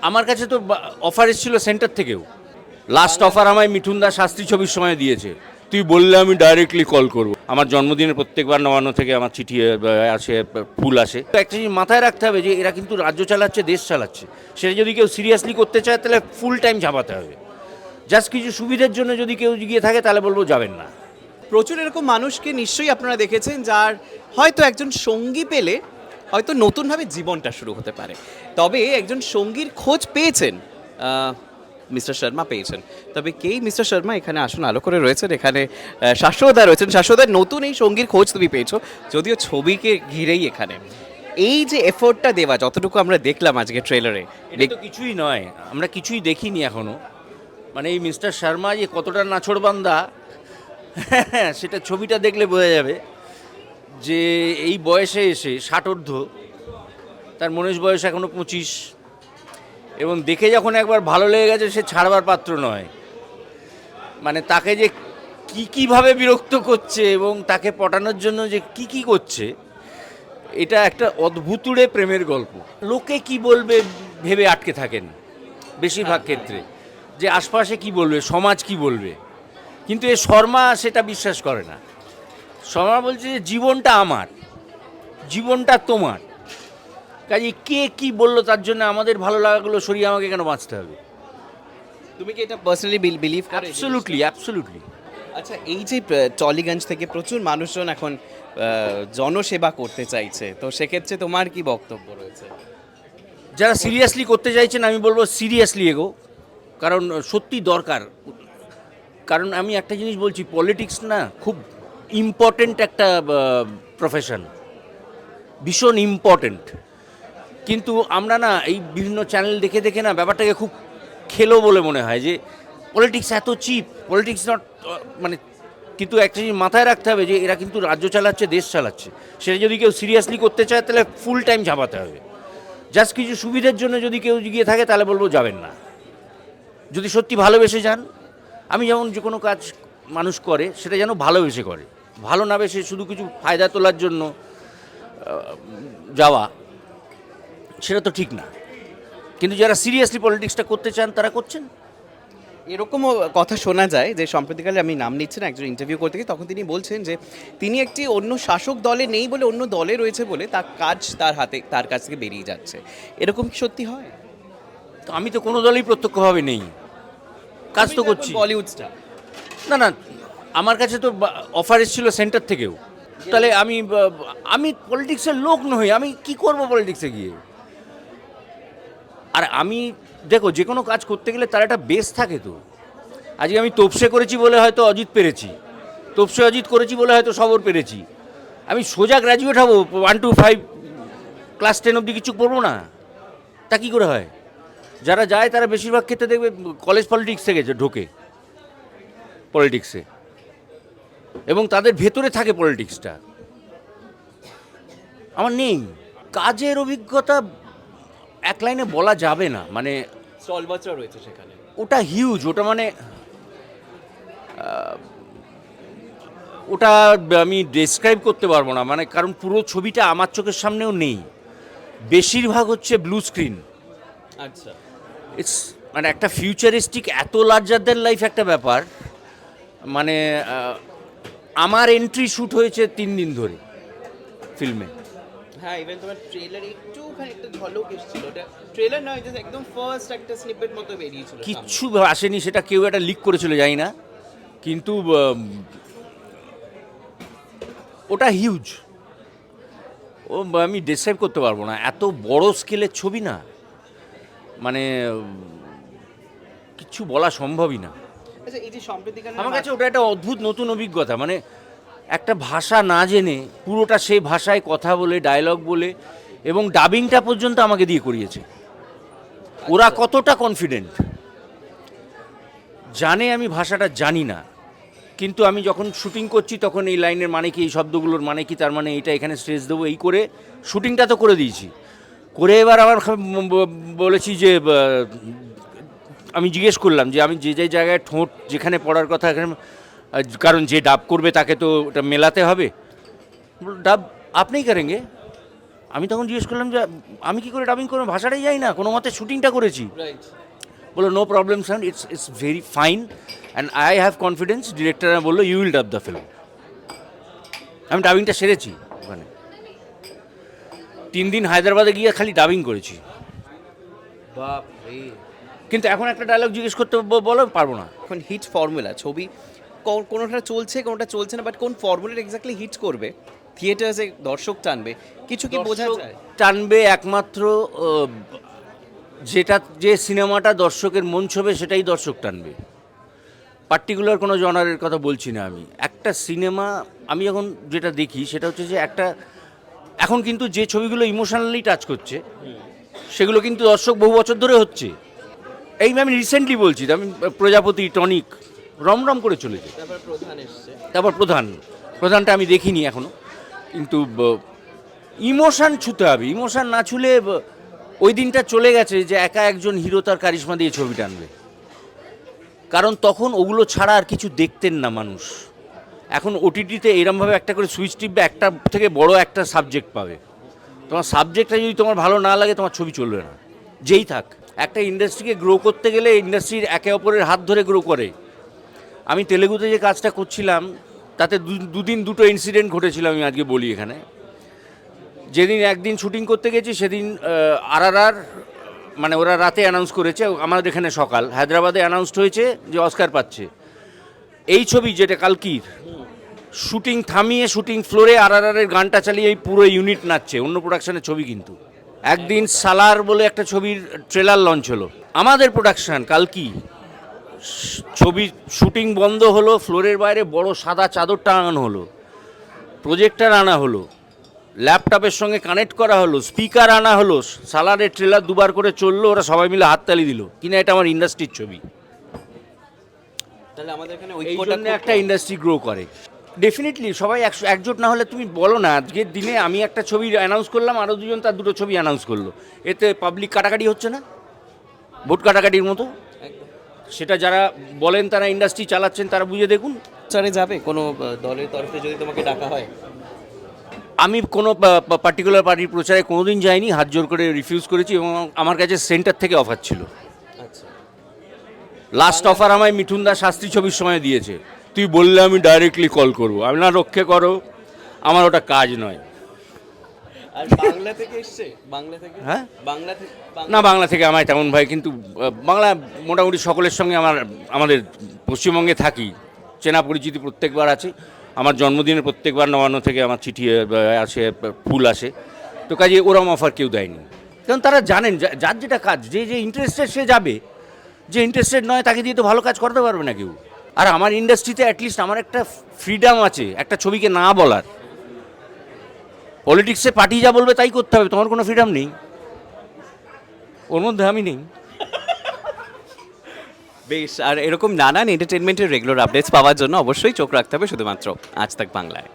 আমার কাছে তো অফার এসেছিল সেন্টার থেকেও। লাস্ট অফার আমায় মিঠুন দাস শাস্ত্রী ছবির সময় দিয়েছে, তুই বললে আমি ডাইরেক্টলি কল করব। আমার জন্মদিনের প্রত্যেকবার নবান্ন থেকে আমার চিঠি আসে, ফুল আসে। তো একটা জিনিস মাথায় রাখতে হবে যে এরা কিন্তু রাজ্য চালাচ্ছে, দেশ চালাচ্ছে। সেটা যদি কেউ সিরিয়াসলি করতে চায় তাহলে ফুল টাইম ঝাঁপাতে হবে। জাস্ট কিছু সুবিধার জন্য যদি কেউ গিয়ে থাকে তাহলে বলবো যাবেন না। প্রচুর এরকম মানুষকে নিশ্চয়ই আপনারা দেখেছেন যার হয়তো একজন সঙ্গী পেলে হয়তো নতুনভাবে জীবনটা শুরু হতে পারে। তবে একজন সঙ্গীর খোঁজ পেয়েছেন মিস্টার শর্মা পেয়েছেন। তবে কেই মিস্টার শর্মা এখানে আসুন আলো করে রয়েছেন, এখানে শাশ্বদা রয়েছেন। শাশ্বদার নতুন এই সঙ্গীর খোঁজ তুমি পেয়েছো, যদিও ছবিকে ঘিরেই এখানে এই যে এফোর্টটা দেওয়া, যতটুকু আমরা দেখলাম আজকে ট্রেলারে, এটা তো কিছুই নয়, আমরা কিছুই দেখিনি এখনো। মানে এই মিস্টার শর্মা যে কতটা নাছোড়বান্দা সেটা ছবিটা দেখলে বোঝা যাবে। যে এই বয়সে এসে ষাটোর্ধ্ব, তার মনীষ বয়স এখনো 25, এবং দেখে যখন একবার ভালো লেগে গেছে সে ছাড়বার পাত্র নয়। মানে তাকে যে কীভাবে বিরক্ত করছে এবং তাকে পটানোর জন্য যে কি করছে, এটা একটা অদ্ভুতুড়ে প্রেমের গল্প। লোকে কি বলবে ভেবে আটকে থাকেন বেশিরভাগ ক্ষেত্রে, যে আশপাশে কি বলবে, সমাজ কি বলবে। কিন্তু এ শর্মা সেটা বিশ্বাস করে না। শর্মা বলছে যে জীবনটা আমার, জীবনটা তোমার, কাজে কে কি বললো তার জন্য আমাদের ভালো লাগাগুলো সরিয়ে আমাকে কেন বাঁচতে হবে। তুমি কি এটা পার্সোনালি বিলিভ করো? অ্যাবসলিউটলি। আচ্ছা, এই যে টলিগঞ্জ থেকে প্রচুর মানুষজন এখন জনসেবা করতে চাইছে, তো সেক্ষেত্রে তোমার কি বক্তব্য রয়েছে? যারা সিরিয়াসলি করতে চাইছেন আমি বলবো সিরিয়াসলি এগো, কারণ সত্যি দরকার। কারণ আমি একটা জিনিস বলছি, পলিটিক্স না খুব ইম্পর্ট্যান্ট একটা প্রফেশন, ভীষণ ইম্পর্ট্যান্ট। কিন্তু আমরা না এই বিভিন্ন চ্যানেল দেখে দেখে না ব্যাপারটাকে খুব খেলো বলে মনে হয়, যে পলিটিক্স এত চিপ, পলিটিক্স নট মানে। কিন্তু একটা জিনিস মাথায় রাখতে হবে যে এরা কিন্তু রাজ্য চালাচ্ছে, দেশ চালাচ্ছে। সেটা যদি কেউ সিরিয়াসলি করতে চায় তাহলে ফুল টাইম ঝাঁপাতে হবে। জাস্ট কিছু সুবিধার জন্য যদি কেউ গিয়ে থাকে তাহলে বলবো যাবেন না। যদি সত্যি ভালোবেসে যান, আমি যেমন যে কোনো কাজ মানুষ করে সেটা যেন ভালোবেসে করে, ভালো না বেসে শুধু কিছু ফায়দা তোলার জন্য যাওয়া, সেটা তো ঠিক না। কিন্তু যারা সিরিয়াসলি পলিটিক্সটা করতে চান তারা করছেন। এরকমও কথা শোনা যায় যে সম্প্রতিকালে, আমি নাম নিচ্ছি না, একজন ইন্টারভিউ করতে গিয়ে তখন তিনি বলছেন যে তিনি একটি অন্য শাসক দলে নেই বলে, অন্য দলে রয়েছে বলে তার কাজ তার কাছ থেকে বেরিয়ে যাচ্ছে। এরকম কি সত্যি হয়? তো আমি তো কোনো দলেই প্রত্যক্ষভাবে নেই, কাজ তো করছি। বলিউড স্টার। না না, আমার কাছে তো অফার এসেছিল সেন্টার থেকেও। তাহলে আমি পলিটিক্সের লোক নই, আমি কি করব পলিটিক্সে গিয়ে। আর আমি দেখো, যে কোনো কাজ করতে গেলে তার একটা বেস থাকে। তো আজকে আমি তোপসে করেছি বলে হয়তো অজিত পেরেছি, তোপসে অজিত করেছি বলে হয়তো সবর পেরেছি। আমি সোজা গ্র্যাজুয়েট হব 1 to 5 ক্লাস 10 অবধি কিছু পড়বো না, তা কী করে হয়? যারা যায় তারা বেশিরভাগ ক্ষেত্রে দেখবে কলেজ পলিটিক্স থেকে ঢোকে পলিটিক্সে, এবং তাদের ভেতরে থাকে পলিটিক্সটা। আমার নেই। কাজের অভিজ্ঞতা এক লাইনে বলা যাবে না, মানে সলবাচা রয়েছে সেখানে। ওটা হিউজ, ওটা মানে ওটা আমি ডেসক্রাইব করতে পারবো না, মানে কারণ পুরো ছবিটা আমার চোখের সামনেও নেই। বেশিরভাগ হচ্ছে ব্লু স্ক্রিন। আচ্ছা, ইটস মানে একটা ফিউচারিস্টিক, এত লার্জার দ্যান লাইফ একটা ব্যাপার। মানে আমার এন্ট্রি শ্যুট হয়েছে 3 দিন ধরে ফিল্মে। হ্যাঁ, ইভেন তোমার ট্রেলার একটুখানি একটা ঝলক এসেছিল, ওটা ট্রেলার নয়, জাস্ট একদম ফার্স্ট একটা স্নিপেট মতো বেরিয়েছিল। কিচ্ছু আসেনি, সেটা কেউ একটা লিক করেছিল জানি না, কিন্তু ওটা হিউজ। আমি ডিসক্রাইব করতে পারবো না, এত বড় স্কেলের ছবি না, মানে কিচ্ছু বলা সম্ভবই না। আচ্ছা, এই যে সম্প্রতিকালে আমার কাছে ওটা একটা অদ্ভুত নতুন অভিজ্ঞতা। মানে একটা ভাষা না জেনে পুরোটা সেই ভাষায় কথা বলে, ডায়লগ বলে, এবং ডাবিংটা পর্যন্ত আমাকে দিয়ে করিয়েছে। ওরা কতটা কনফিডেন্ট জানে আমি ভাষাটা জানি না, কিন্তু আমি যখন শুটিং করছি তখন এই লাইনের মানে কি, এই শব্দগুলোর মানে কি, তার মানে এইটা এখানে স্ট্রেস দেবো, এই করে শুটিংটা তো করে দিয়েছি। করে এবার আবার বলেছি যে আমি জিজ্ঞেস করলাম যে আমি যে জায়গায় ঠোঁট যেখানে পড়ার কথা এখানে, কারণ যে ডাব করবে তাকে তো ওটা মেলাতে হবে। ডাব আপনিই করেঙ্গে। আমি তখন জিজ্ঞেস করলাম যে আমি কি করে ডাবিং করবো, ভাষাটাই যাই না, কোনো মতে শুটিংটা করেছি। বললো no problem sir, it's very fine and I have confidence. ডিরেক্টররা বললো you will dub the film. আমি ডাবিংটা সেরেছি ওখানে, 3 দিন হায়দ্রাবাদে গিয়ে খালি ডাবিং করেছি। কিন্তু এখন একটা ডায়লগ জিজ্ঞেস করতে বলো, পারবো না। এখন হিট ফর্মুলা ছবি কোনোটা চলছে কোনোটা চলছে না, বাট কোন ফর্মুলা এক্স্যাক্টলি হিট করবে, থিয়েটার্সে দর্শক টানবে, কিছু কি বোঝা দর্শক যায়? টানবে একমাত্র যে সিনেমাটা দর্শকের মন ছবে সেটাই দর্শক টানবে। পার্টিকুলার কোনো জনারের কথা বলছি না আমি। একটা সিনেমা আমি এখন যেটা দেখি সেটা হচ্ছে যে এখন কিন্তু যে ছবিগুলো ইমোশনালি টাচ করছে সেগুলো কিন্তু দর্শক বহু বছর ধরে হচ্ছে। আমি রিসেন্টলি বলছি, আমি প্রজাপতি, টনিক রমরম করে চলেছে। তারপর প্রধানটা আমি দেখিনি এখনো, কিন্তু ইমোশান ছুতে হবে। ইমোশান না ছুলে ওই দিনটা চলে গেছে যে একা একজন হিরো তার কারিশমা দিয়ে ছবি টানবে, কারণ তখন ওগুলো ছাড়া আর কিছু দেখতেন না মানুষ। এখন ওটিটিতে এরমভাবে একটা করে সুইচ টিপবে, একটা থেকে বড় একটা সাবজেক্ট পাবে। তোমার সাবজেক্টটা যদি তোমার ভালো না লাগে তোমার ছবি চলবে না, যেই থাক। একটা ইন্ডাস্ট্রিকে গ্রো করতে গেলে ইন্ডাস্ট্রির একে অপরের হাত ধরে গ্রো করে। আমি তেলেগুতে যে কাজটা করছিলাম তাতে দুদিন দুটো ইনসিডেন্ট ঘটেছিল, আমি আজকে বলি এখানে। যেদিন একদিন শুটিং করতে গেছি সেদিন RRR মানে ওরা রাতে অ্যানাউন্স করেছে, আমাদের এখানে সকাল। হায়দ্রাবাদে অ্যানাউন্সড হয়েছে যে অস্কার পাচ্ছে। এই ছবি যেটা কালকির, শুটিং থামিয়ে শুটিং ফ্লোরে RRR-এর গানটা চালিয়ে এই পুরো ইউনিট নাচছে, অন্য প্রোডাকশনের ছবি কিন্তু। একদিন সালার বলে একটা ছবির ট্রেলার লঞ্চ হলো, আমাদের প্রোডাকশন কালকি। ছবি শুটিং বন্ধ হলো, ফ্লোরের বাইরে বড় সাদা চাদর টাঙানো হলো, প্রজেক্টর আনা হলো, ল্যাপটপের সঙ্গে কানেক্ট করা হলো, স্পিকার আনা হলো, সালারের ট্রেলার দুবার করে চললো, ওরা সবাই মিলে হাততালি দিল, কিনা এটা আমার ইন্ডাস্ট্রির ছবি। তাহলে আমাদের এখানে এই জন্য একটা ইন্ডাস্ট্রি গ্রো করে। ডেফিনেটলি সবাই একজোট না হলে তুমি বলো না, আজকের দিনে আমি একটা ছবি অ্যানাউন্স করলাম, আরও দুজন তার দুটো ছবি অ্যানাউন্স করলো, এতে পাবলিক কাটাকাটি হচ্ছে না, ভোট কাটাকাটির মতো? সেটা যারা বলেন তারা ইন্ডাস্ট্রি চালাচ্ছেন তারা বুঝে দেখুন। চারে যাবে কোনো দলের তরফে যদি তোমাকে ডাকা হয়? আমি কোনো পার্টিকুলার পার্টির প্রচারে কোনোদিন যাইনি, হাত জোর করে রিফিউজ করেছি, এবং আমার কাছে সেন্টার থেকে অফার ছিল। লাস্ট অফার আমায় মিঠুন দাস শাস্ত্রী ছবির সময় দিয়েছে, তুই বললে আমি ডাইরেক্টলি কল করবো। আমি না, রক্ষে করো, আমার ওটা কাজ নয়। আর বাংলা থেকে এসছে? বাংলা থেকে? হ্যাঁ, বাংলা থেকে? না, বাংলা থেকে আমায় তেমন ভাই, কিন্তু বাংলা মোটামুটি সকলের সঙ্গে আমাদের পশ্চিমবঙ্গে থাকি, চেনা পরিচিতি প্রত্যেকবার আছে। আমার জন্মদিনের প্রত্যেকবার নবান্ন থেকে আমার চিঠি আসে, ফুল আসে, তো কাজে ওরম অফার কেউ দেয়নি, কারণ তারা জানেন যার যেটা কাজ, যে ইন্টারেস্টেড সে যাবে, যে ইন্টারেস্টেড নয় তাকে দিয়ে তো ভালো কাজ করতে পারবে না কেউ। আর আমার ইন্ডাস্ট্রিতে অ্যাটলিস্ট আমার একটা ফ্রিডম আছে একটা ছবিকে না বলার। পলিটিক্সে পার্টি যা বলবে তাই করতে হবে, তোমার কোনো ফ্রিডম নেই, ওর মধ্যে আমি নেই। বেশ, আর এরকম নানান এন্টারটেনমেন্টের রেগুলার আপডেটস পাওয়ার জন্য অবশ্যই চোখ রাখতে হবে শুধুমাত্র আজ তাক বাংলায়।